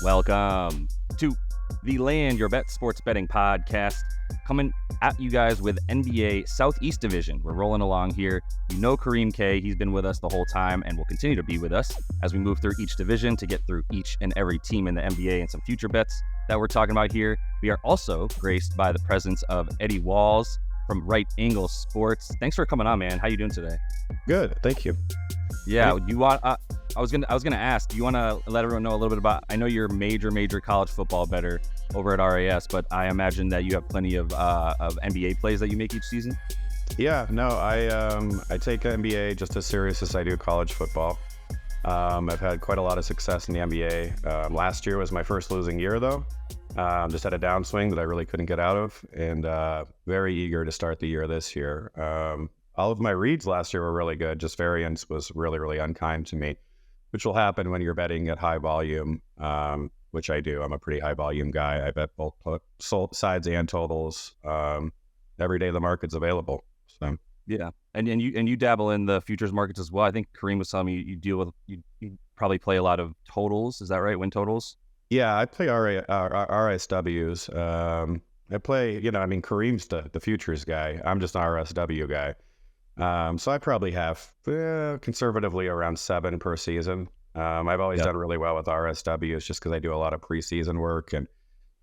Welcome to the Land Your Bet Sports Betting Podcast, coming at you guys with NBA Southeast Division. We're rolling along here. You know Kareem K, he's been with us the whole time and will continue to be with us as we move through each division to get through each and every team in the NBA and some future bets that we're talking about here. We are also graced by the presence of Eddie Walls from Right Angle Sports. Thanks for coming on, man. How you doing today? Good, thank you. Yeah, you want? I was gonna ask. Do you want to let everyone know a little bit about? I know you're a major college football bettor over at RAS, but I imagine that you have plenty of NBA plays that you make each season. Yeah, no, I take NBA just as serious as I do college football. I've had quite a lot of success in the NBA. Last year was my first losing year, though. Just had a downswing that I really couldn't get out of, and very eager to start the year this year. All of my reads last year were really good. Just variance was really unkind to me, which will happen when you're betting at high volume, which I do. I'm a pretty high volume guy. I bet both sides and totals every day the market's available. So yeah, and you dabble in the futures markets as well. I think Kareem was telling me you deal with you probably play a lot of totals. Is that right? Win totals? Yeah, I play RSWs. I play, Kareem's the futures guy. I'm just an RSW guy. So I probably have conservatively around 7 per season. I've always done really well with RSWs just because I do a lot of preseason work and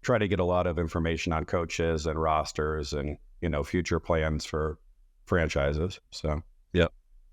try to get a lot of information on coaches and rosters and, future plans for franchises. So,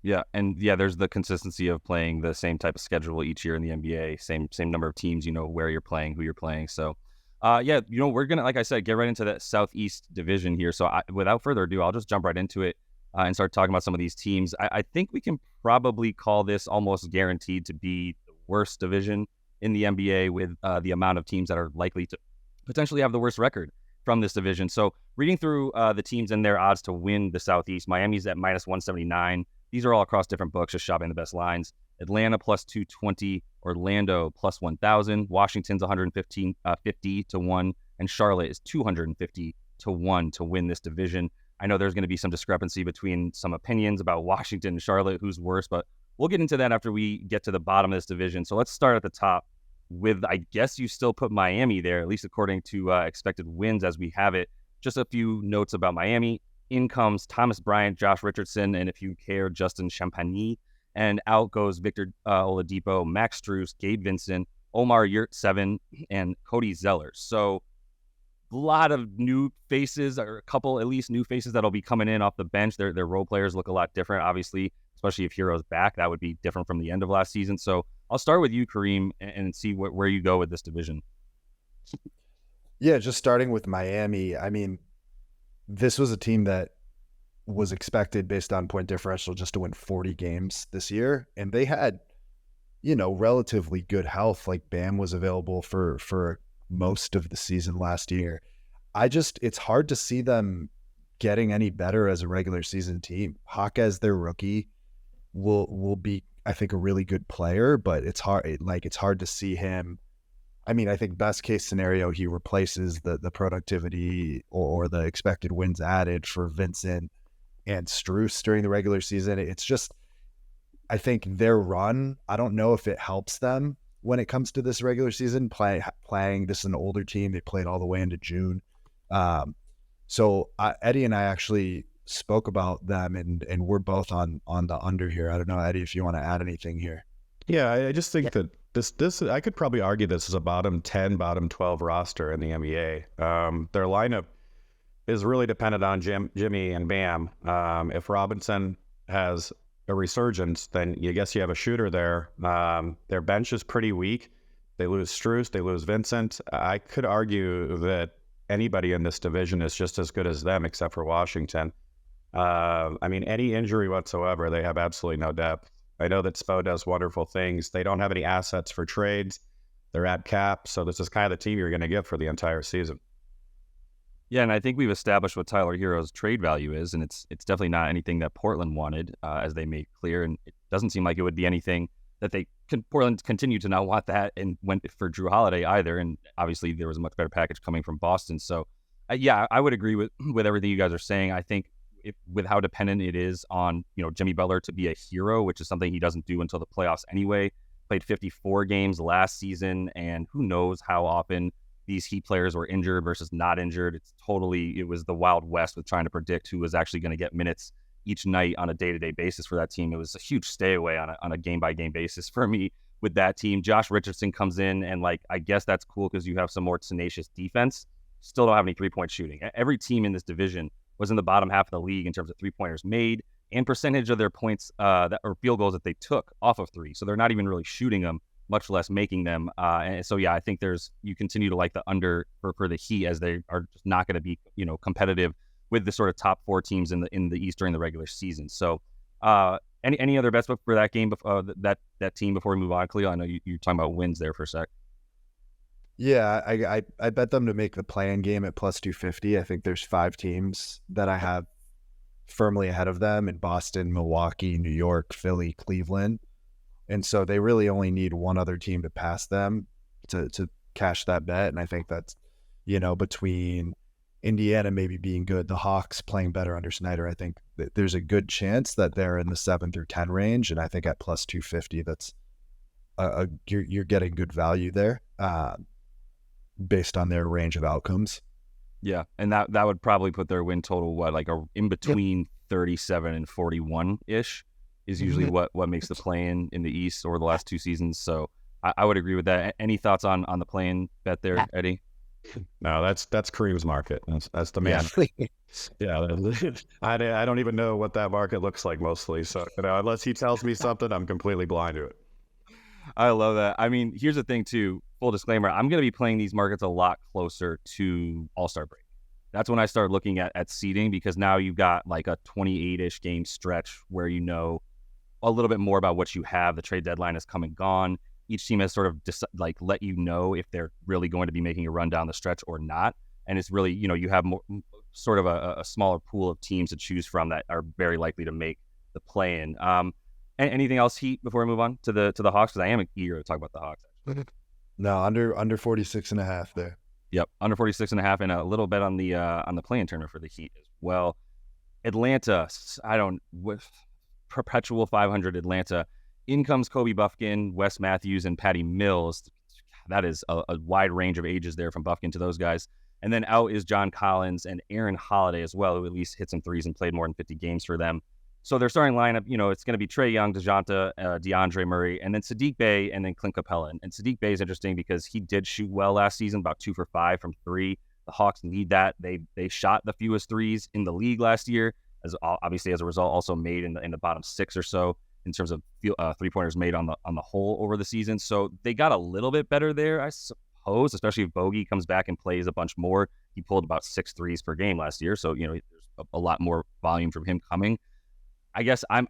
yeah. And there's the consistency of playing the same type of schedule each year in the NBA, same number of teams, where you're playing, who you're playing. So, we're going to, like I said, get right into that Southeast division here. So without further ado, I'll just jump right into it. And start talking about some of these teams. I think we can probably call this almost guaranteed to be the worst division in the NBA with the amount of teams that are likely to potentially have the worst record from this division. So reading through the teams and their odds to win the Southeast, Miami's at minus 179. These are all across different books, just shopping the best lines. Atlanta plus 220, Orlando plus 1,000, Washington's 150 to 1, and Charlotte is 250 to 1 to win this division. I know there's going to be some discrepancy between some opinions about Washington and Charlotte, who's worse, but we'll get into that after we get to the bottom of this division. So let's start at the top with, I guess you still put Miami there, at least according to expected wins as we have it. Just a few notes about Miami. In comes Thomas Bryant, Josh Richardson, and if you care, Justin Champagny. And out goes Victor Oladipo, Max Strus, Gabe Vincent, Omar Yurtseven, and Cody Zeller. So a lot of new faces, or a couple at least new faces that'll be coming in off the bench. Their role players look a lot different, obviously, especially if Hero's back. That would be different from the end of last season. So I'll start with you, Kareem, and see where you go with this division. Yeah, just starting with Miami. I mean, this was a team that was expected based on point differential just to win 40 games this year. And they had, relatively good health. Like Bam was available for most of the season last year. It's hard to see them getting any better as a regular season team. Hawk as their rookie will be, I think, a really good player, but it's hard to see him. I mean, I think best case scenario, he replaces the productivity or the expected wins added for Vincent and Strus during the regular season. It's just, I think their run, I don't know if it helps them when it comes to this regular season playing. This is an older team. They played all the way into June. So Eddie and I actually spoke about them and we're both on the under here. I don't know, Eddie, if you want to add anything here. Yeah, I just think that this I could probably argue this is a bottom 10, bottom 12 roster in the NBA. Their lineup is really dependent on Jimmy and Bam. If Robinson has a resurgence, then you guess you have a shooter there. Their bench is pretty weak. They lose Strus, they lose Vincent. I could argue that anybody in this division is just as good as them, except for Washington. Any injury whatsoever, they have absolutely no depth. I know that Spo does wonderful things. They don't have any assets for trades. They're at cap, so this is kind of the team you're going to get for the entire season. Yeah, and I think we've established what Tyler Hero's trade value is, and it's definitely not anything that Portland wanted, as they made clear, and it doesn't seem like it would be anything that Portland continue to not want that and went for Drew Holiday either, and obviously there was a much better package coming from Boston. So, I would agree with everything you guys are saying. I think with how dependent it is on Jimmy Butler to be a hero, which is something he doesn't do until the playoffs anyway, played 54 games last season, and who knows how often these Heat players were injured versus not injured. It was the Wild West with trying to predict who was actually going to get minutes each night on a day-to-day basis for that team. It was a huge stay away on a game-by-game basis for me with that team. Josh Richardson comes in, and I guess that's cool because you have some more tenacious defense. Still don't have any three-point shooting. Every team in this division was in the bottom half of the league in terms of three-pointers made and percentage of their points or field goals that they took off of three. So they're not even really shooting them, much less making them. And so, yeah, I think you continue to like the under for the Heat, as they are just not going to be, competitive with the sort of top four teams in the East during the regular season. So any other bets for that game, that team before we move on, Cleo? I know you're talking about wins there for a sec. Yeah, I bet them to make the play-in game at plus 250. I think there's 5 teams that I have firmly ahead of them in Boston, Milwaukee, New York, Philly, Cleveland. And so they really only need one other team to pass them to cash that bet. And I think that's, between Indiana maybe being good, the Hawks playing better under Snyder, I think that there's a good chance that they're in the 7 through 10 range. And I think at plus 250, that's you're getting good value there based on their range of outcomes. Yeah, and that would probably put their win total in between 37 and 41-ish is usually what makes the play-in in the East over the last 2 seasons. So I would agree with that. Any thoughts on the play-in bet there, Eddie? No, that's Kareem's market. That's the man. Yeah, I don't even know what that market looks like mostly. So unless he tells me something, I'm completely blind to it. I love that. I mean, here's the thing too. Full disclaimer: I'm going to be playing these markets a lot closer to All-Star break. That's when I start looking at seeding, because now you've got a 28-ish game stretch where a little bit more about what you have. The trade deadline has come and gone. Each team has sort of let you know if they're really going to be making a run down the stretch or not. And it's really, you have more, sort of a smaller pool of teams to choose from that are very likely to make the play-in. Anything else, Heat, before we move on to the Hawks? Because I am eager to talk about the Hawks. No, under 46.5 there. Yep, under 46.5, and a little bit on the play-in tournament for the Heat as well. Atlanta, perpetual 500 Atlanta. In comes Kobe Buffkin, Wes Matthews, and Patty Mills. That is a wide range of ages there from Buffkin to those guys. And then out is John Collins and Aaron Holiday as well, who at least hit some threes and played more than 50 games for them. So their starting lineup, it's going to be Trae Young, DeJounte, DeAndre Murray, and then Saddiq Bey, and then Clint Capella. And Saddiq Bey is interesting because he did shoot well last season, about 2 for 5 from 3. The Hawks need that. They shot the fewest threes in the league last year, obviously as a result, also made in the bottom 6 or so in terms of 3-pointers made on the whole over the season. So they got a little bit better there, I suppose, especially if Bogey comes back and plays a bunch more. He pulled about 6 threes per game last year, so there's a lot more volume from him coming. I guess I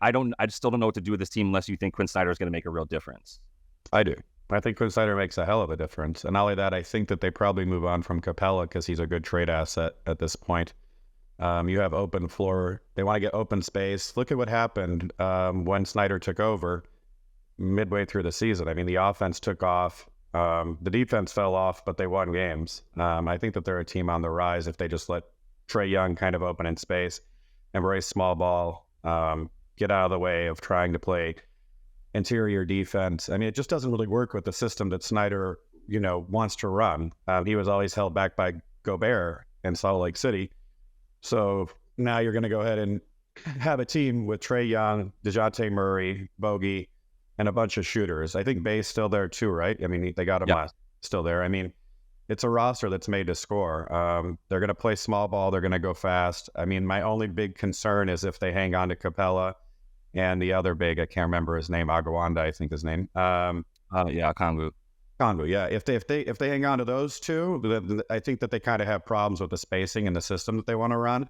still don't know what to do with this team unless you think Quinn Snyder is going to make a real difference. I do. I think Quinn Snyder makes a hell of a difference. And not only that, I think that they probably move on from Capella because he's a good trade asset at this point. You have open floor. They want to get open space. Look at what happened when Snyder took over midway through the season. I mean, the offense took off. The defense fell off, but they won games. I think that they're a team on the rise if they just let Trae Young kind of open in space, embrace small ball, get out of the way of trying to play interior defense. I mean, it just doesn't really work with the system that Snyder, wants to run. He was always held back by Gobert in Salt Lake City. So now you're going to go ahead and have a team with Trae Young, DeJounte Murray, Bogey, and a bunch of shooters. I think Bay's still there too, right? I mean, they got him still there. I mean, it's a roster that's made to score. They're going to play small ball. They're going to go fast. I mean, my only big concern is if they hang on to Capella and the other big, I can't remember his name, Agawanda, I think his name. Kongu. Kongu, yeah. If they hang on to those two, I think that they kind of have problems with the spacing and the system that they want to run.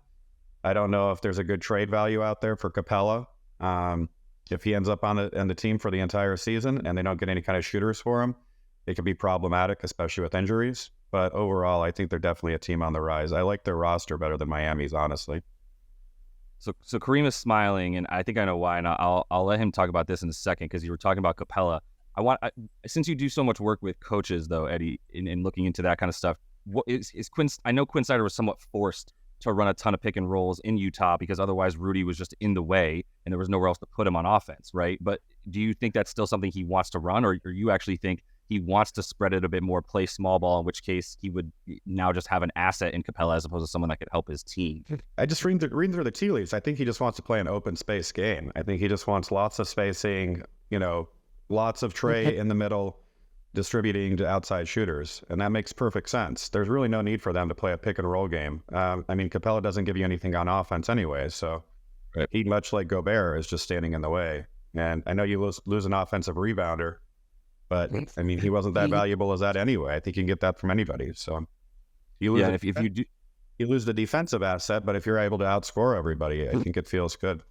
I don't know if there's a good trade value out there for Capella. If he ends up on the team for the entire season and they don't get any kind of shooters for him, it could be problematic, especially with injuries. But overall, I think they're definitely a team on the rise. I like their roster better than Miami's, honestly. So Kareem is smiling, and I think I know why. And I'll let him talk about this in a second because you were talking about Capella. Since you do so much work with coaches, though, Eddie, in looking into that kind of stuff, what is Quinn? I know Quinn Snyder was somewhat forced to run a ton of pick and rolls in Utah because otherwise Rudy was just in the way and there was nowhere else to put him on offense, right? But do you think that's still something he wants to run, or you actually think he wants to spread it a bit more, play small ball, in which case he would now just have an asset in Capella as opposed to someone that could help his team? I just reading through the tea leaves. I think he just wants to play an open space game. I think he just wants lots of spacing, lots of Trae in the middle, distributing to outside shooters, and that makes perfect sense. There's really no need for them to play a pick and roll game. Capella doesn't give you anything on offense anyway, so right. He, much like Gobert, is just standing in the way. And I know you lose an offensive rebounder, but he wasn't that valuable as that anyway. I think you can get that from anybody. So you lose if you do, you lose the defensive asset, but if you're able to outscore everybody, I think it feels good.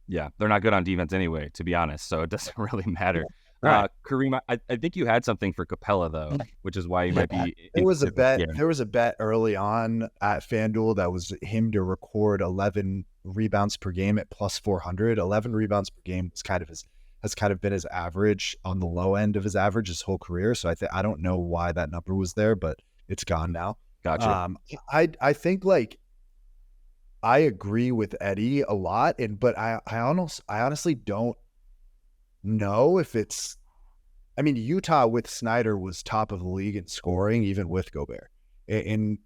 Yeah, they're not good on defense anyway, to be honest, so it doesn't really matter. Right. Kareem, I think you had something for Capella though, which is why you might be. There was a bet. Yeah. There was a bet early on at FanDuel that was him to record 11 rebounds per game at plus 400. 11 rebounds per game has kind of been his average, on the low end of his average his whole career. So I don't know why that number was there, but it's gone now. Gotcha. I think I agree with Eddie a lot, but I honestly don't know if it's. Utah with Snyder was top of the league in scoring, even with Gobert, and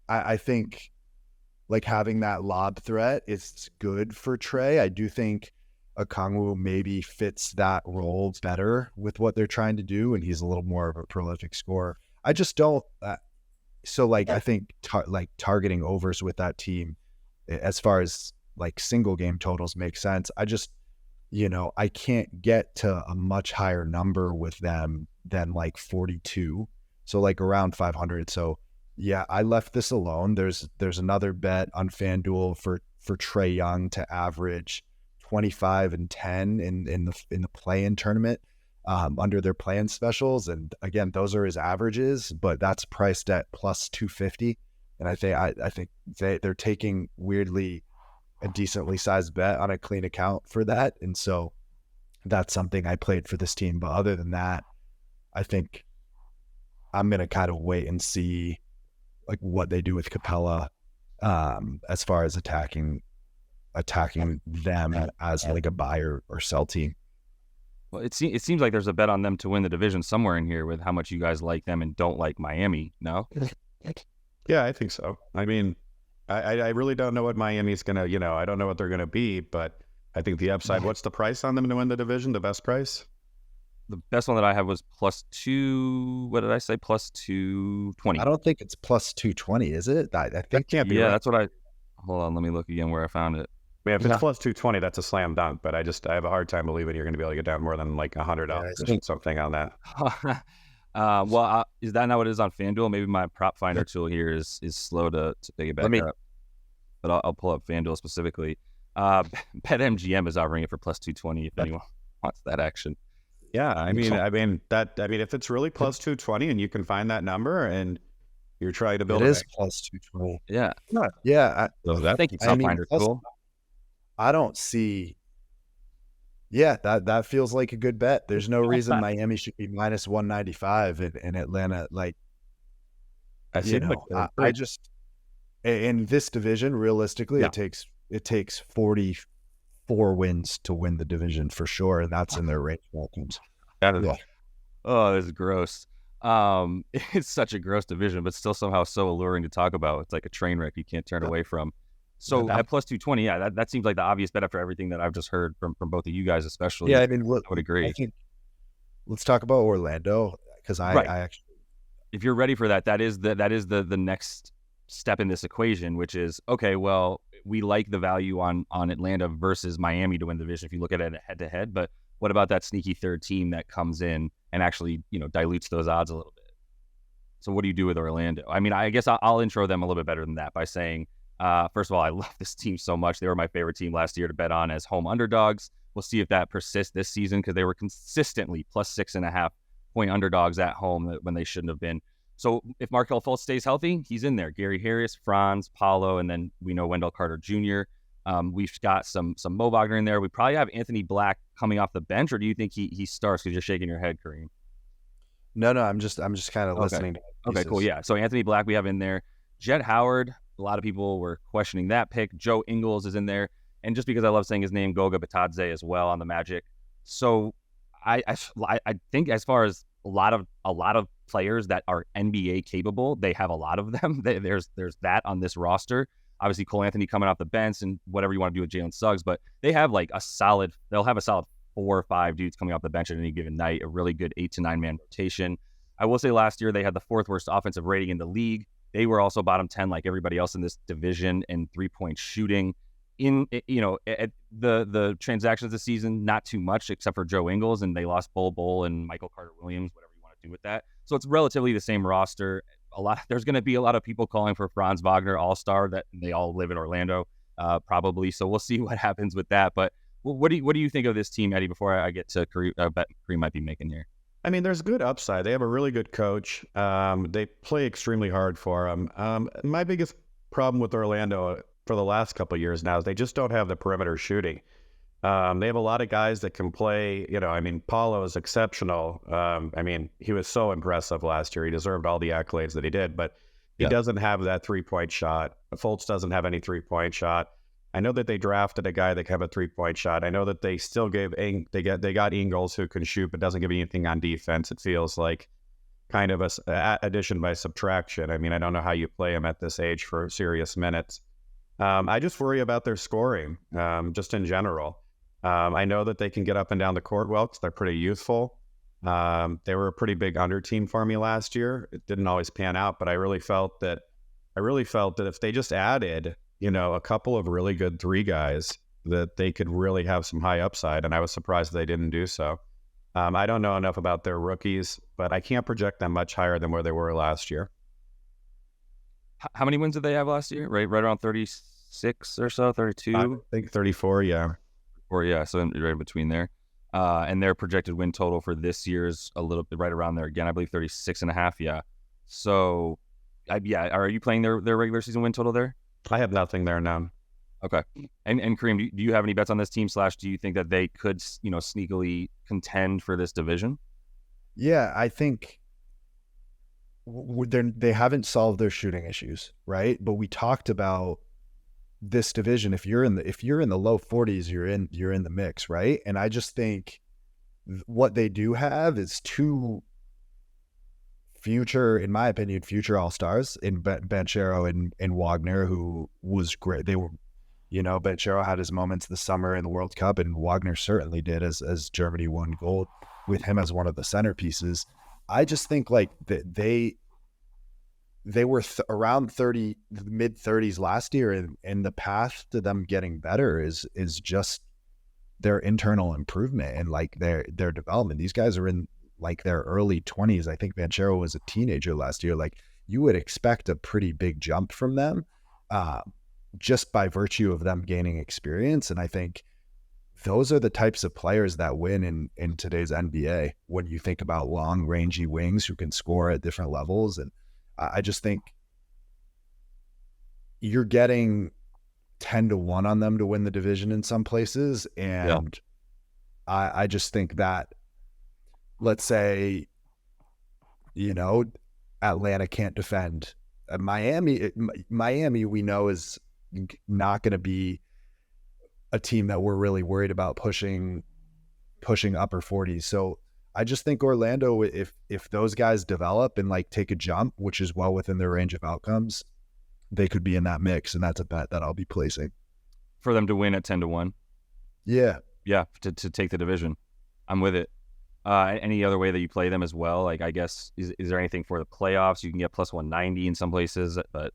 I think having that lob threat is good for Trae. I do think Okongwu maybe fits that role better with what they're trying to do, and he's a little more of a prolific scorer. I just don't. I think targeting overs with that team, as far as single game totals, make sense. I just, I can't get to a much higher number with them than 42. So around 500. So yeah, I left this alone. There's another bet on FanDuel for Trae Young to average 25 and 10 in the play-in tournament under their play-in specials. And again, those are his averages, but that's priced at plus 250. And I think they're taking weirdly a decently sized bet on a clean account for that. And so that's something I played for this team. But other than that, I think I'm going to kind of wait and see what they do with Capella as far as attacking them as a buy or sell team. Well, it seems like there's a bet on them to win the division somewhere in here with how much you guys like them and don't like Miami. No? Yeah, I think so. I really don't know what Miami's going to, I don't know what they're going to be, but I think the upside, what's the price on them to win the division? The best price? The best one that I have was plus 220. I don't think it's plus 220, is it? I think that can't be. Yeah, right. That's what hold on, let me look again where I found it. Yeah, if it's plus 220, that's a slam dunk, but I have a hard time believing you're going to be able to get down more than $100 or something on that. Is that not what it is on FanDuel? Maybe my prop finder tool here is slow to pick it back up. But I'll pull up FanDuel specifically. BetMGM is offering it for plus 220 if anyone wants that action. Yeah, if it's really plus 220 and you can find that number and you're trying to build it is plus 220. Yeah. Yeah. Thank you, prop finder tool. I don't see. Yeah, that feels like a good bet. There's no reason Miami should be minus 195 and Atlanta I just in this division, realistically, it takes 44 wins to win the division for sure, and that's in their range outcomes. Oh, this is gross. It's such a gross division, but still somehow so alluring to talk about. It's like a train wreck you can't turn away from. So at plus 220, that seems like the obvious bet after everything that I've just heard from both of you guys, especially. Yeah, I would agree. I think, let's talk about Orlando, because I actually, if you're ready for that is the next step in this equation, which is okay. Well, we like the value on Atlanta versus Miami to win the division if you look at it head to head. But what about that sneaky third team that comes in and actually dilutes those odds a little bit? So what do you do with Orlando? I guess I'll intro them a little bit better than that by saying. First of all, I love this team so much. They were my favorite team last year to bet on as home underdogs. We'll see if that persists this season because they were consistently plus 6.5 point underdogs at home when they shouldn't have been. So if Markelle Fultz stays healthy, he's in there. Gary Harris, Franz, Paolo, and then we know Wendell Carter Jr. We've got some Mo Wagner in there. We probably have Anthony Black coming off the bench, or do you think he starts because you're shaking your head, Kareem? No, I'm just kind of listening. Okay, cool. Yeah. So Anthony Black we have in there. Jett Howard. A lot of people were questioning that pick. Joe Ingles is in there. And just because I love saying his name, Goga Batadze as well on the Magic. So I think as far as a lot of players that are NBA capable, they have a lot of them. There's that on this roster. Obviously, Cole Anthony coming off the bench and whatever you want to do with Jalen Suggs, but they have like they'll have a solid 4 or 5 dudes coming off the bench at any given night, a really good 8 to 9 man rotation. I will say last year they had the 4th worst offensive rating in the league. They were also bottom 10 like everybody else in this division in 3-point shooting. At the transactions this season, not too much except for Joe Ingles, and they lost Bol and Michael Carter-Williams, whatever you want to do with that. So it's relatively the same roster. There's going to be a lot of people calling for Franz Wagner All-Star that they all live in Orlando, probably. So we'll see what happens with that. But what do you think of this team, Eddie? Before I get to Kareem, bet Kareem might be making here. I mean, there's good upside. They have a really good coach. They play extremely hard for them. My biggest problem with Orlando for the last couple of years now is they just don't have the perimeter shooting. They have a lot of guys that can play. Paolo is exceptional. He was so impressive last year. He deserved all the accolades that he did, but he doesn't have that 3-point shot. Fultz doesn't have any 3-point shot. I know that they drafted a guy that can have a 3-point shot. I know that they still they got Ingles who can shoot, but doesn't give anything on defense. It feels like kind of a addition by subtraction. I don't know how you play him at this age for serious minutes. I just worry about their scoring, just in general. I know that they can get up and down the court well because they're pretty youthful. They were a pretty big under team for me last year. It didn't always pan out, but I really felt that if they just added, a couple of really good 3 guys, that they could really have some high upside. And I was surprised they didn't do so. I don't know enough about their rookies, but I can't project them much higher than where they were last year. How many wins did they have last year? Right around 36 or so, 32? I think 34, yeah. Or yeah, so right in between there. And their projected win total for this year is a little bit right around there again. I believe 36.5. Yeah. So, are you playing their regular season win total there? I have nothing there now. Okay. And Kareem, do you have any bets on this team? / do you think that they could, sneakily contend for this division? Yeah, I think they haven't solved their shooting issues, right? But we talked about this division. If you're in the low 40s, you're in the mix, right? And I just think what they do have is 2 in my opinion, future all-stars in Banchero and Wagner, who was great. They were, Banchero had his moments this summer in the World Cup, and Wagner certainly did as Germany won gold with him as one of the centerpieces. I just think like they were around mid 30s last year, and the path to them getting better is just their internal improvement and like their development. These guys are in like their early 20s. I think Banchero was a teenager last year. Like you would expect a pretty big jump from them, just by virtue of them gaining experience. And I think those are the types of players that win in today's NBA when you think about long, rangy wings who can score at different levels. And I just think you're getting 10-1 on them to win the division in some places. And I just think that, let's say, Atlanta can't defend. Miami, we know, is not going to be a team that we're really worried about pushing upper 40s. So I just think Orlando, if those guys develop and like take a jump, which is well within their range of outcomes, they could be in that mix, and that's a bet that I'll be placing for them to win at 10-1. Yeah, to take the division. I'm with it. Any other way that you play them as well? Like, I guess, is there anything for the playoffs? You can get plus 190 in some places, but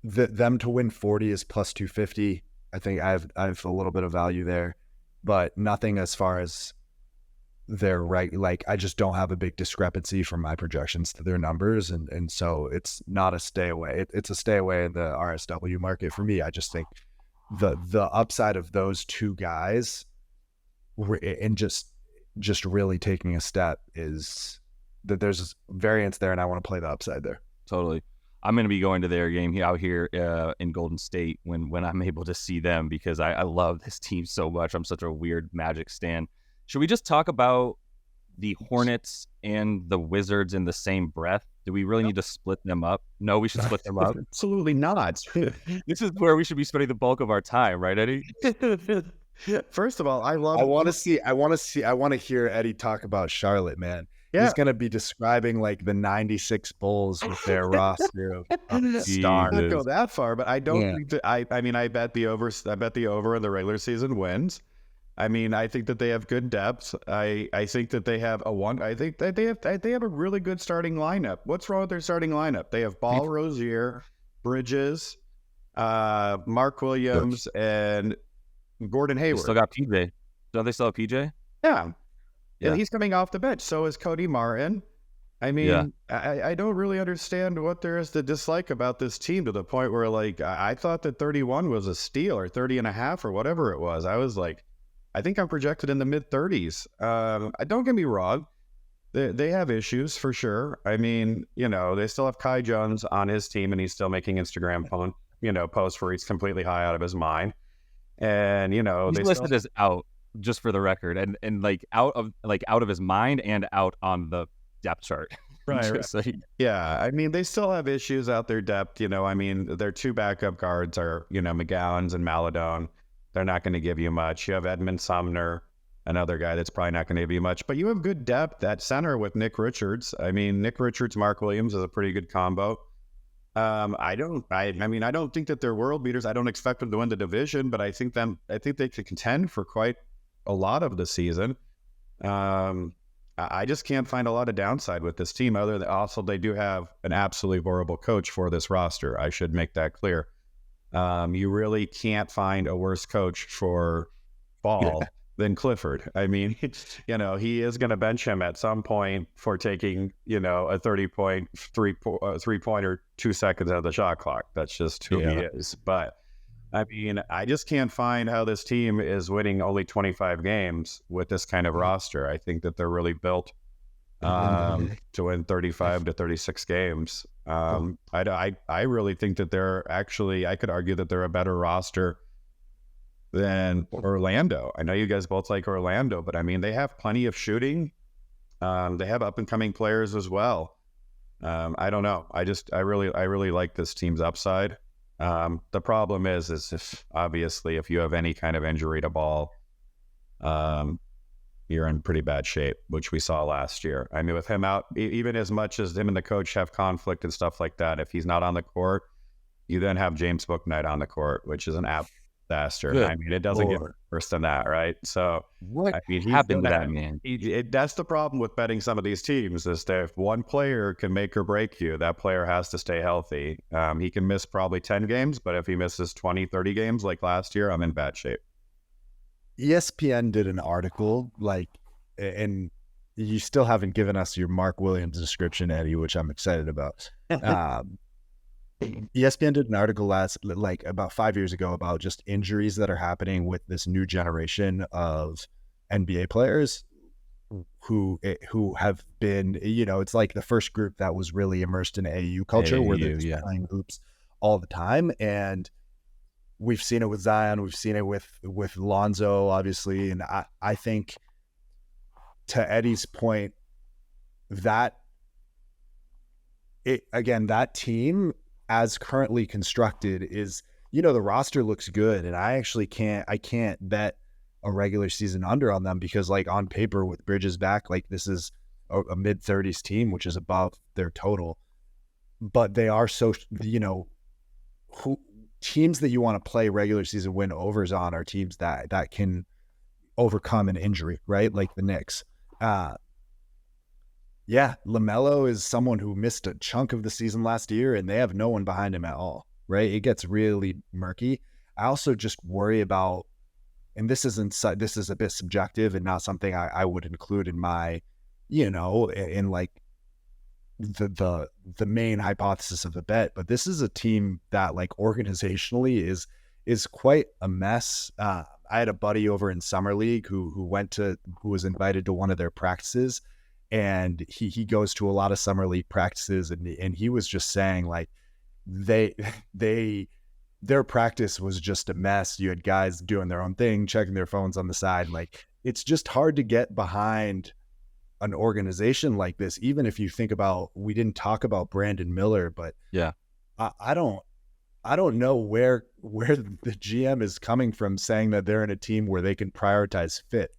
them to win 40 is plus 250. I think I have a little bit of value there, but nothing as far as their right. Like, I just don't have a big discrepancy from my projections to their numbers, and so it's not a stay away. It's a stay away in the RSW market for me. I just think the upside of those 2 guys, and just really taking a step, is that there's variance there, and I want to play the upside there. Totally. I'm going to be going to their game out here in Golden State when I'm able to see them, because I love this team so much. I'm such a weird Magic stan. Should we just talk about the Hornets and the Wizards in the same breath? Do we really need to split them up? No, we should split them up. Absolutely not. This is where we should be spending the bulk of our time, right, Eddie? First of all, I I want to hear Eddie talk about Charlotte, man. Yeah. He's going to be describing like the 96 Bulls with their roster of I stars. don't go that far, but I don't Yeah. think that I mean, I bet the over in the regular season wins. I mean, I think that they have good depth. I think that they have I think that they have a really good starting lineup. What's wrong with their starting lineup? They have Ball, Rozier, Bridges, Mark Williams, and Gordon They Hayward. still got PJ. Don't they still have PJ? Yeah. Yeah. He's coming off the bench. So is Cody Martin. I mean, I don't really understand what there is to dislike about this team to the point where, like, I thought that 31 was a steal, or 30 and a half, or whatever it was. I was like, I think I'm projected in the mid 30s. Don't get me wrong. They have issues for sure. I mean, they still have Kai Jones on his team, and he's still making Instagram posts where he's completely high out of his mind. And, He's they listed still... as out, just for the record, and like out of his mind and out on the depth chart. Right. So Yeah, I mean, they still have issues out their depth. I mean, their two backup guards are, McGowan's and Maladone. They're not going to give you much. You have Edmund Sumner, another guy that's probably not going to give you much. But you have good depth at center with Nick Richards. I mean, Nick Richards, Mark Williams is a pretty good combo. I don't think that they're world beaters. I don't expect them to win the division, but I think they could contend for quite a lot of the season. I just can't find a lot of downside with this team, other than also they do have an absolutely horrible coach for this roster. I should make that clear. You really can't find a worse coach for Ball than Clifford. I mean, he is going to bench him at some point for taking, a 30-point three-pointer 2 seconds out of the shot clock. That's just who he is. But I mean, I just can't find how this team is winning only 25 games with this kind of roster. I think that they're really built to win 35 to 36 games. I really think that I could argue that they're a better roster than Orlando. I know you guys both like Orlando, but I mean, they have plenty of shooting. They have up and coming players as well. I don't know. I really like this team's upside. The problem is if you have any kind of injury to Ball, you're in pretty bad shape, which we saw last year. I mean, with him out, even as much as him and the coach have conflict and stuff like that, if he's not on the court, you then have James Bouknight on the court, which is an absolute disaster. Good I mean, it doesn't get Lord. worse than that, right? So What I mean, happened to that man? That's the problem with betting some of these teams, is that if one player can make or break you, that player has to stay healthy. He can miss probably 10 games, but if he misses 20, 30 games like last year, I'm in bad shape. ESPN did an article, and you still haven't given us your Mark Williams description, Eddie, which I'm excited about. ESPN did an article about 5 years ago about just injuries that are happening with this new generation of NBA players who have been, it's like the first group that was really immersed in AAU culture, where they're just playing hoops all the time. And we've seen it with Zion, we've seen it with Lonzo, obviously. And I think, to Eddie's point, that team as currently constructed is, the roster looks good, and I can't bet a regular season under on them, because on paper with Bridges back, this is a mid-30s team, which is above their total. But they are teams that you want to play regular season win overs on are teams that can overcome an injury, right? Like the Knicks. LaMelo is someone who missed a chunk of the season last year, and they have no one behind him at all, right? It gets really murky. I also just worry about, and this is a bit subjective and not something I would include in my, in the main hypothesis of the bet, but this is a team that organizationally is quite a mess. I had a buddy over in Summer League who was invited to one of their practices, and he goes to a lot of Summer League practices, and he was just saying their practice was just a mess. You had guys doing their own thing, checking their phones on the side. It's just hard to get behind an organization like this. Even if you think about, we didn't talk about Brandon Miller, but yeah, I don't I don't know where the GM is coming from saying that they're in a team where they can prioritize fit.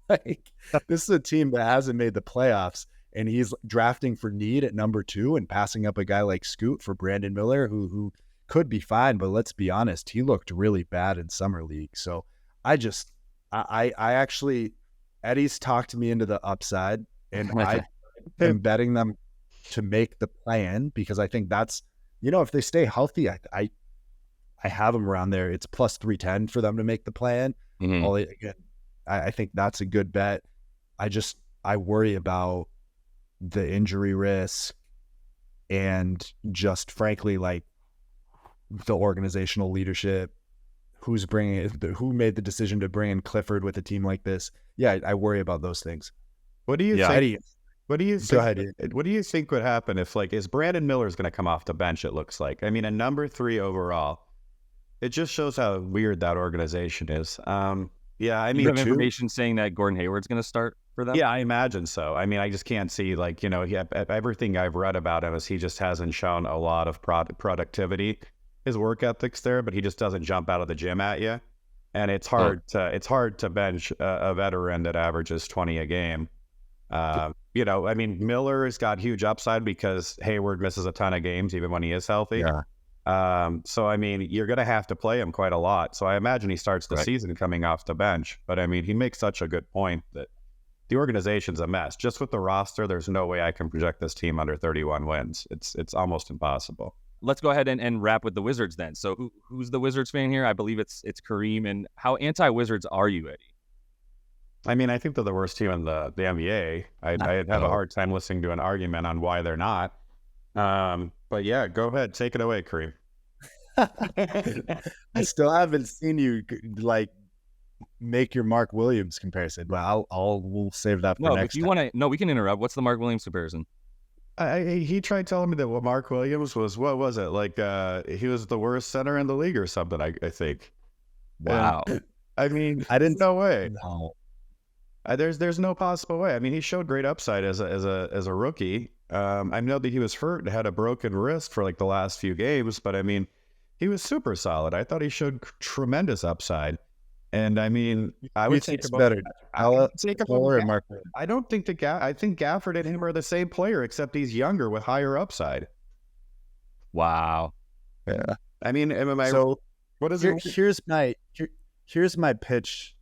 Like, this is a team that hasn't made the playoffs, and he's drafting for need at number 2 and passing up a guy like Scoot for Brandon Miller, who could be fine, but let's be honest, he looked really bad in summer league. So I actually, Eddie's talked me into the upside, and I am betting them to make the plan, because I think that's, if they stay healthy, I have them around there. It's plus 310 for them to make the plan. Again, I think that's a good bet. I worry about the injury risk and just frankly, like, the organizational leadership, who made the decision to bring in Clifford with a team like this. Yeah, I worry about those things. What do you think? Eddie, What do you think? go ahead. What do you think would happen if, like, is Brandon Miller's going to come off the bench? It looks like. I mean, a number 3 overall. It just shows how weird that organization is. Yeah, I mean, you have information saying that Gordon Hayward's going to start for them? Yeah, I imagine so. I mean, I just can't see, like, everything I've read about him is he just hasn't shown a lot of productivity. His work ethic's there, but he just doesn't jump out of the gym at you. And it's hard to bench a veteran that averages 20 a game. I mean, Miller has got huge upside because Hayward misses a ton of games even when he is healthy. Yeah. So, I mean, you're going to have to play him quite a lot. So I imagine he starts the season coming off the bench. But, I mean, he makes such a good point that the organization's a mess. Just with the roster, there's no way I can project this team under 31 wins. It's almost impossible. Let's go ahead and wrap with the Wizards then. So who's the Wizards fan here? I believe it's Kareem. And how anti-Wizards are you, Eddie? I mean, I think they're the worst team in the NBA. I'd have a hard time listening to an argument on why they're not. But yeah, go ahead. Take it away, Kareem. I still haven't seen you, like, make your Mark Williams comparison, but we'll save that for next time. No, we can interrupt. What's the Mark Williams comparison? He tried telling me that Mark Williams was, what was it? Like, he was the worst center in the league or something, I think. Wow. I mean, no way. No. There's no possible way. I mean, he showed great upside as a rookie. I know that he was hurt and had a broken wrist for like the last few games, but I mean, he was super solid. I thought he showed tremendous upside. And I mean, I would think about better. I think I think Gafford and him are the same player, except he's younger with higher upside. Wow. Yeah. I mean, what is it? Here's my pitch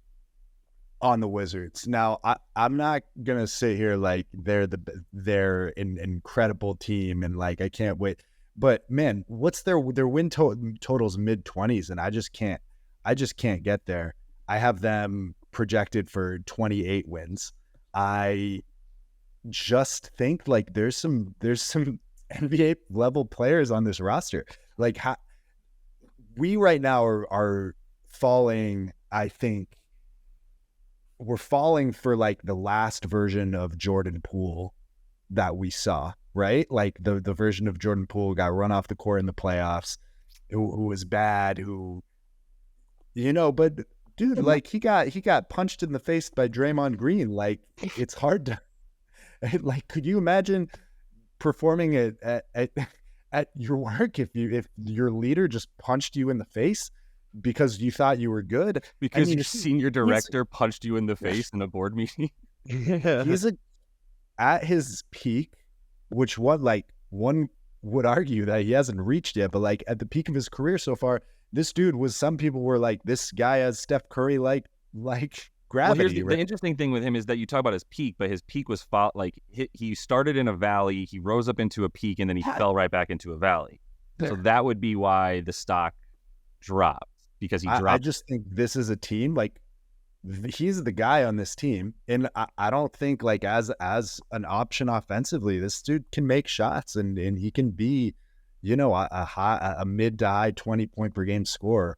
on the Wizards. Now, I'm not gonna sit here like they're an incredible team and like I can't wait. But man, what's their win totals mid-20s, and I just can't get there. I have them projected for 28 wins. I just think like there's some NBA level players on this roster. Like we right now are falling. I think we're falling for like the last version of Jordan Poole that we saw, right? Like the version of Jordan Poole got run off the court in the playoffs, who was bad, but dude, like he got punched in the face by Draymond Green. Like, it's hard to, like, could you imagine performing at your work if your leader just punched you in the face because you thought you were good? Because your senior director punched you in the face in a board meeting? He's at his peak, which one would argue that he hasn't reached yet, but like at the peak of his career so far, this dude some people were like, this guy has Steph Curry like gravity. Well, the interesting thing with him is that you talk about his peak, but his peak was he started in a valley, he rose up into a peak, and then he fell right back into a valley. So that would be why the stock dropped, because he dropped. I just think this is a team, like, he's the guy on this team, and I don't think like as an option offensively, this dude can make shots and he can be, a mid to high 20 point per game scorer,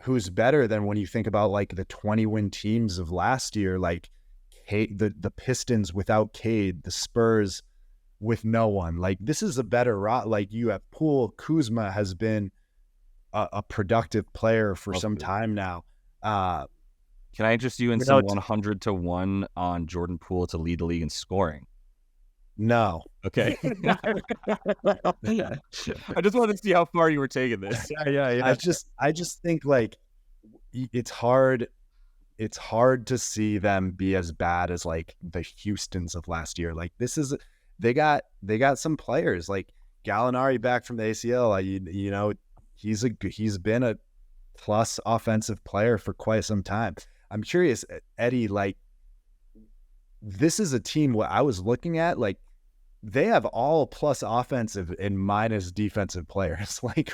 who's better than when you think about like the 20 win teams of last year, like the Pistons without Cade, the Spurs with no one. Like, this is a better like you have Poole. Kuzma has been a productive player for some time now. Can I interest you in some 100-1 on Jordan Poole to lead the league in scoring? No. Okay. I just wanted to see how far you were taking this. Yeah. I just think like it's hard to see them be as bad as like the Houstons of last year. Like they got some players like Gallinari back from the ACL. You know, he's been a plus offensive player for quite some time. I'm curious, Eddie, like this is a team what I was looking at, like they have all plus offensive and minus defensive players. Like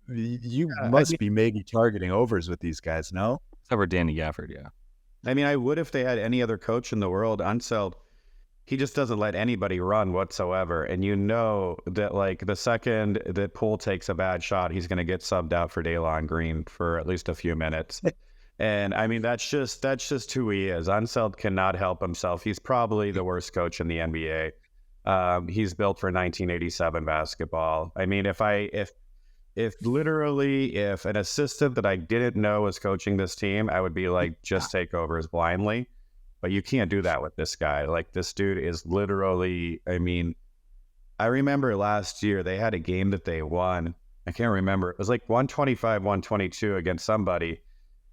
you must be maybe targeting overs with these guys, no? Except for Danny Gafford, yeah. I mean, I would if they had any other coach in the world. Unseld, he just doesn't let anybody run whatsoever. And you know that like the second that Poole takes a bad shot, he's going to get subbed out for Daylon Green for at least a few minutes. And I mean, that's just who he is. Unseld cannot help himself. He's probably the worst coach in the NBA. He's built for 1987 basketball. I mean, if an assistant that I didn't know was coaching this team, I would be like, just take overs blindly. But you can't do that with this guy. Like this dude is literally, I mean, I remember last year they had a game that they won. I can't remember. It was like 125, 122 against somebody.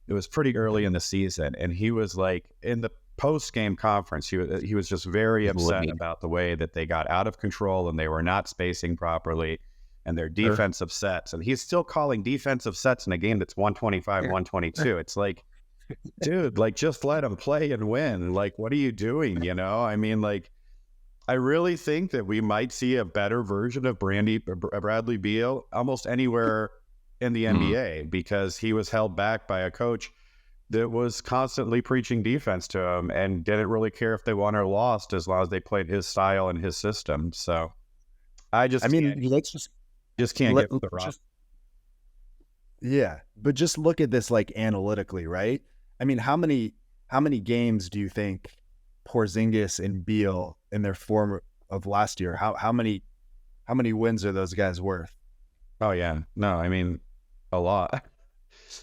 It was pretty early in the season. And he was like, in the post-game conference, he was just very upset about the way that they got out of control and they were not spacing properly and their defensive sets. And he's still calling defensive sets in a game that's 125, 122. It's like, dude, like just let him play and win. Like, what are you doing? You know, I mean, like, I really think that we might see a better version of Bradley Beal almost anywhere in the NBA because he was held back by a coach that was constantly preaching defense to him and didn't really care if they won or lost as long as they played his style and his system. So let's just can't get the rock. Yeah, but just look at this like analytically, right? I mean, how many games do you think Porzingis and Beal in their form of last year? How many wins are those guys worth? Oh yeah, no, I mean a lot.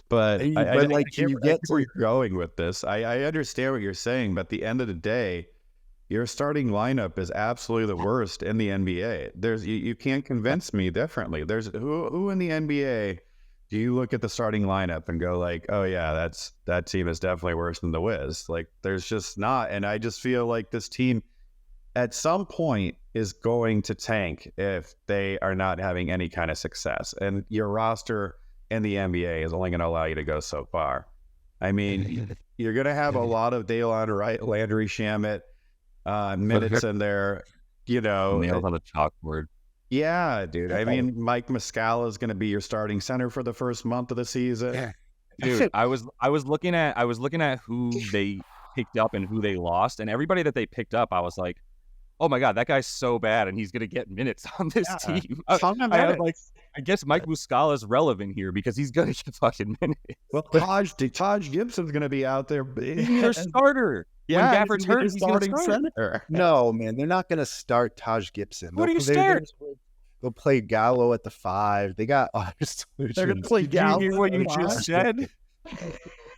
But can you get to where you're going with this? I understand what you're saying, but at the end of the day, your starting lineup is absolutely the worst in the NBA. You can't convince me differently. There's who in the NBA do you look at the starting lineup and go like, oh yeah, that team is definitely worse than the Wiz? Like there's just not. And I just feel like this team at some point is going to tank if they are not having any kind of success. And your roster in the NBA is only going to allow you to go so far. I mean, you're going to have a lot of Daylon Landry Shamet minutes in there, you know. Nails on the chalkboard. Yeah, dude. I mean, Mike Muscala is going to be your starting center for the first month of the season. Yeah. Dude, I was looking at who they picked up and who they lost, and everybody that they picked up, I was like, oh my God, that guy's so bad, and he's going to get minutes on this team. I guess Mike Muscala is relevant here because he's going to get fucking minutes. Well, Taj Gibson's going to be out there. He's their starter. Yeah, when Gafford's hurt, he's going to start. Center. No, man, they're not going to start Taj Gibson. What do you start? They'll play Gallo at the 5. They got other solutions. They're going to play Gallo. Did you hear what you just said?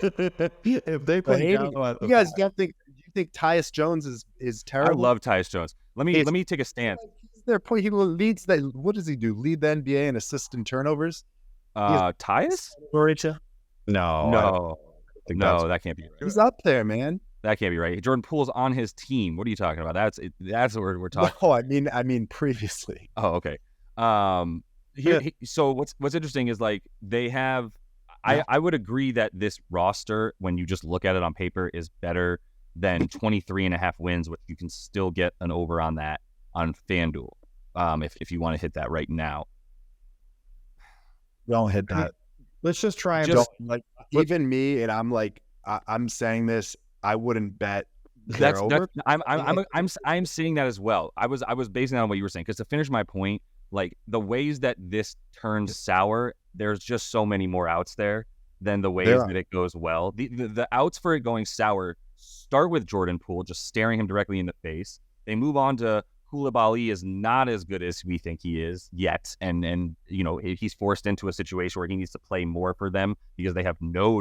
If they play Gallo at the you guys don't think Tyus Jones is terrible? I love Tyus Jones. Let me take a stance. Their point. He leads that. What does he do? Lead the NBA in assists and turnovers. Tyus? No, that can't be right. He's up there, man. That can't be right. Jordan Poole's on his team. What are you talking about? That's what we're talking. No, I mean previously. Oh, okay. So what's interesting is like they have. Yeah. I would agree that this roster, when you just look at it on paper, is better than 23.5 wins, which you can still get an over on that on FanDuel. If you want to hit that right now. Don't hit that. Let's just try and even me, and I'm like, I'm saying this, I wouldn't bet over. I'm seeing that as well. I was basing that on what you were saying, because to finish my point, like the ways that this turns sour, there's just so many more outs there than the ways that it goes well. The outs for it going sour start with Jordan Poole just staring him directly in the face. They move on to Koulibaly is not as good as we think he is yet, and you know he's forced into a situation where he needs to play more for them because they have no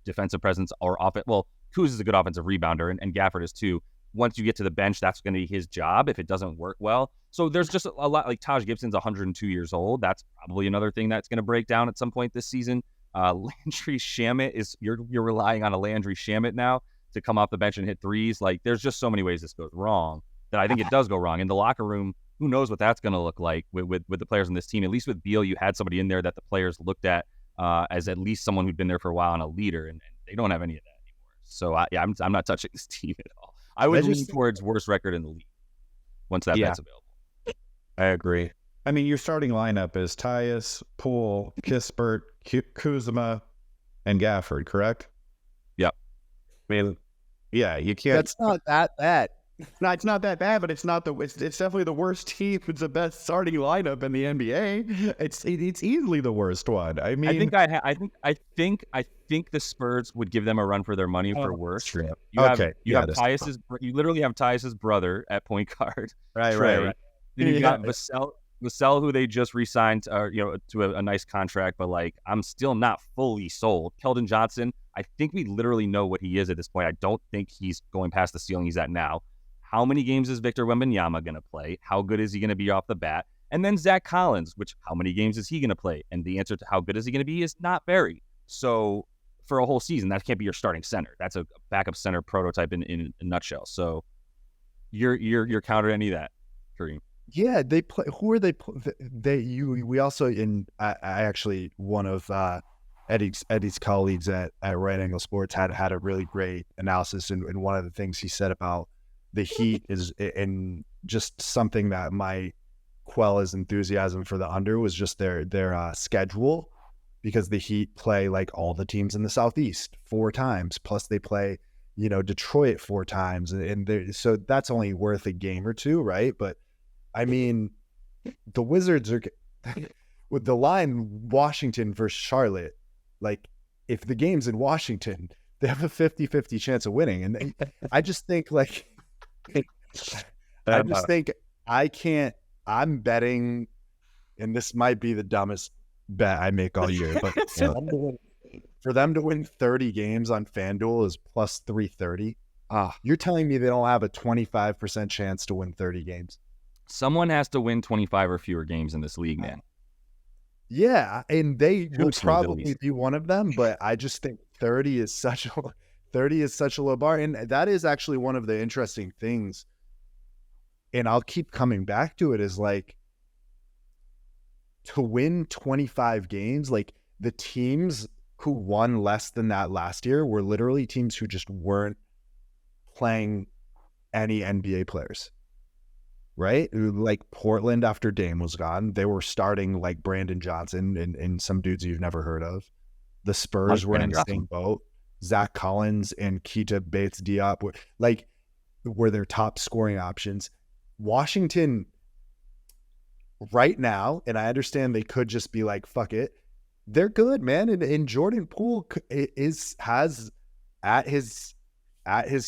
defensive presence or offense. Well, Kuz is a good offensive rebounder, and Gafford is too. once you get to the bench, that's going to be his job if it doesn't work well. So there's just a lot, like Taj Gibson's 102 years old. That's probably another thing that's going to break down at some point this season. Landry Shamet you're relying on a Landry Shamet now to come off the bench and hit threes. Like, there's just so many ways this goes wrong that I think it does go wrong. In the locker room, who knows what that's going to look like with the players on this team. At least with Beal, you had somebody in there that the players looked at as at least someone who'd been there for a while and a leader, and they don't have any of that anymore. So I'm not touching this team at all. I would lean towards worst record in the league once that bet's available. I agree. I mean, your starting lineup is Tyus, Poole, Kispert, Kuzma, and Gafford, correct? Yep. I mean, yeah, you can't. That's not that bad. No, it's not that bad, but it's not it's definitely the worst team. It's the best starting lineup in the NBA. It's easily the worst one. I mean, I think the Spurs would give them a run for their money for worst. True. You have Tyus's. You literally have Tyus's brother at point guard. Right. Then you got Vassell, who they just re-signed, to a nice contract, but like I'm still not fully sold. Keldon Johnson, I think we literally know what he is at this point. I don't think he's going past the ceiling he's at now. How many games is Victor Wembanyama going to play? How good is he going to be off the bat? And then Zach Collins, how many games is he going to play? And the answer to how good is he going to be is not very. So for a whole season, that can't be your starting center. That's a backup center prototype in a nutshell. So you're counter to any of that, Kareem. Yeah, they play. Who are they? We also I actually, one of Eddie's colleagues at Right Angle Sports had a really great analysis, and one of the things he said about the Heat is, and just something that might quell his enthusiasm for the under, was just their schedule, because the Heat play like all the teams in the Southeast 4 times, plus they play Detroit 4 times, and so that's only worth a game or two, right? But I mean, the Wizards are with the line Washington versus Charlotte. Like, if the game's in Washington, they have a 50-50 chance of winning, and I just think I'm betting, and this might be the dumbest bet I make all year, but for them to win 30 games on FanDuel is plus 330. You're telling me they don't have a 25% chance to win 30 games? Someone has to win 25 or fewer games in this league, man. Yeah, and they will probably be one of them, but I just think 30 is such a low bar, and that is actually one of the interesting things. And I'll keep coming back to it, is like, to win 25 games, like the teams who won less than that last year were literally teams who just weren't playing any NBA players, right? Like Portland, after Dame was gone, they were starting like Brandon Johnson and some dudes you've never heard of. The Spurs were in the same boat. Zach Collins and Keita Bates-Diop were their top scoring options. Washington right now, and I understand they could just be like, fuck it, they're good, man. And Jordan Poole has at his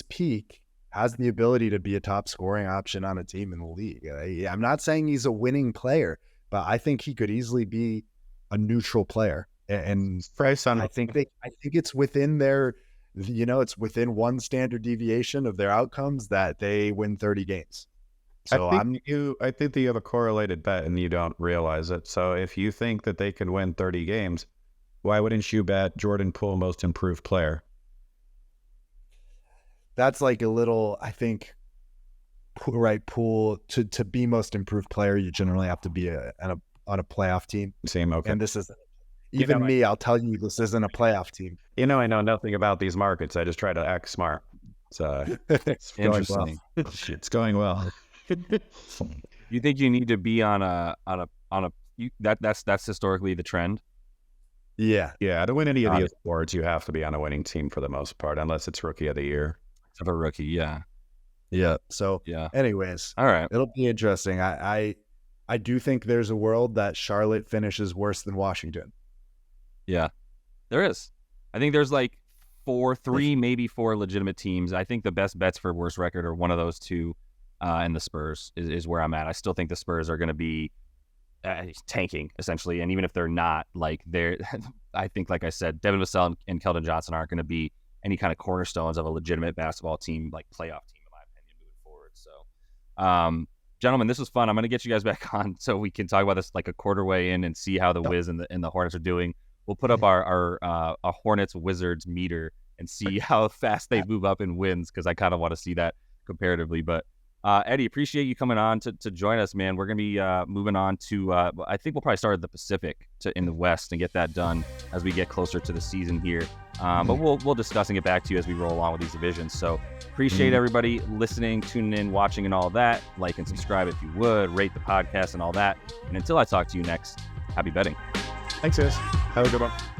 peak has the ability to be a top scoring option on a team in the league. I'm not saying he's a winning player, but I think he could easily be a neutral player. And I think it's within their, it's within one standard deviation of their outcomes that they win 30 games. So I think that you have a correlated bet and you don't realize it. So if you think that they can win 30 games, why wouldn't you bet Jordan Poole most improved player? That's like a little, I think, right, Poole, to be most improved player, you generally have to be on a playoff team. Same, okay. And this is, I'll tell you, this isn't a playoff team. I know nothing about these markets. I just try to act smart. It's going well. It's going well. You think you need to be on that's historically the trend? Yeah. To win any of these awards, you have to be on a winning team for the most part, unless it's rookie of the year. Of a rookie, yeah. So, anyways, all right, it'll be interesting. I do think there's a world that Charlotte finishes worse than Washington. Yeah, there is. I think there's like 3, maybe 4 legitimate teams. I think the best bets for worst record are one of those two, and the Spurs is where I'm at. I still think the Spurs are going to be tanking, essentially. And even if they're not, I think, like I said, Devin Vassell and Keldon Johnson aren't going to be any kind of cornerstones of a legitimate basketball team, like playoff team, in my opinion, Gentlemen, this was fun. I'm going to get you guys back on so we can talk about this like a quarter way in and see how the Wiz and the Hornets are doing. We'll put up our Hornets Wizards meter and see how fast they move up in wins, because I kind of want to see that comparatively. But Eddie, appreciate you coming on to join us, man. We're going to be moving on to, I think we'll probably start at the Pacific in the West and get that done as we get closer to the season here. But we'll discuss and get back to you as we roll along with these divisions. So appreciate everybody listening, tuning in, watching, and all that. Like and subscribe if you would, rate the podcast and all that. And until I talk to you next, happy betting. Thanks, guys. Have a good one.